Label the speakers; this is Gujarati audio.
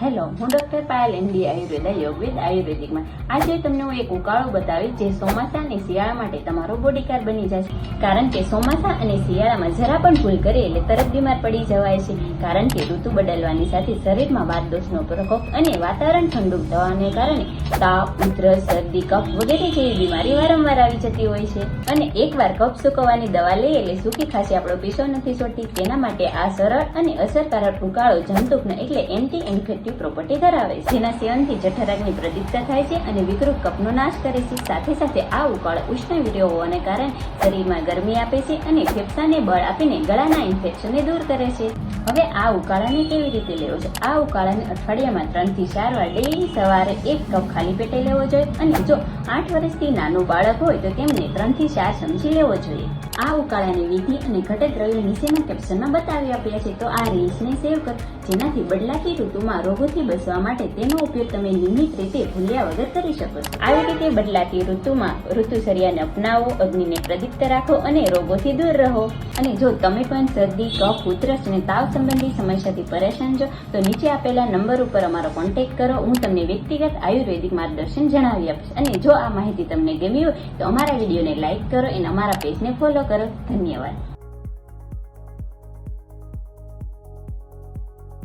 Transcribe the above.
Speaker 1: હેલો, હું ડોક્ટર પાયલ એનડી આયુર્વેદા યોગવેદ આયુર્વેદિકમાં આજે તમને હું એક ઉકાળો બતાવીશ જે ચોમાસા અને શિયાળા માટે તમારો બોડીકાર બની જશે. કારણ કે ચોમાસા અને શિયાળામાં જરા પણ ભૂલ કરીએ એટલે તરત બીમાર પડી જવાય છે. કારણ કે ઋતુ બદલવાની સાથે શરીરમાં વાતદોષનો પ્રકોપ અને વાતાવરણ ઠંડુ થવાને કારણે તાવ, ઉધરસ, શરદી, કફ વગેરે જેવી બીમારી વારંવાર આવી જતી હોય છે. અને એકવાર કફ સૂકવવાની દવા લઈએ એટલે સૂકી ખાંસી આપણો પીછો નથી છોડતી. તેના માટે આ સરળ અને અસરકારક ઉકાળો જંતુકનો એટલે એન્ટી ઇન્ફેક્ટિવ પ્રોપર્ટી ધરાવે છે, જેના સેવનથી જઠરાગ્નિ પ્રદીપ્ત થાય છે અને વિકૃત કફનો નાશ કરે છે. સાથે સાથે આ ઉકાળો ઉષ્ણવીર્ય હોવાને કારણે શરીરમાં ગરમી આપે છે અને ફેફસાને બળ આપીને ગળાના ઇન્ફેક્શનને દૂર કરે છે. હવે આ ઉકાળાને કેવી રીતે લેવો છે? આ ઉકાળાને અઠવાડિયામાં 3 થી 4 વાર ડેઈલી સવારે 1 કપ ખાલી પેટે લેવો જોઈએ અને જો 8 વર્ષથી નાનું બાળક હોય તો તેમને 3 થી 4 ચમચી લેવો જોઈએ. આ ઉકાળાની વિધિ અને ઘટક દ્રવ્યો નીચેના કેપ્શનમાં બતાવી આપ્યા છે, તો આ રીલ્સને સેવ કર, જેનાથી બદલાતી ઋતુમાં રોગોથી બચવા માટે તેનો ઉપયોગ તમે નિયમિત રીતે ભૂલ્યા વગર કરી શકો છો. આવી રીતે બદલાતી ઋતુમાં ઋતુચર્યાને અપનાવો, અગ્નિને પ્રદીપ્ત રાખો અને રોગોથી દૂર રહો. અને જો તમે પણ શરદી, કફ, ઉધરસ અને તાવ સંબંધી સમસ્યાથી પરેશાન છો તો નીચે આપેલા નંબર ઉપર અમારો કોન્ટેક્ટ કરો. હું તમને વ્યક્તિગત આયુર્વેદિક માર્ગદર્શન જણાવી આપીશ. અને જો આ માહિતી તમને ગમી હોય તો અમારા વિડીયોને લાઈક કરો અને અમારા પેજને ફોલો કરો. ધન્યવાદ.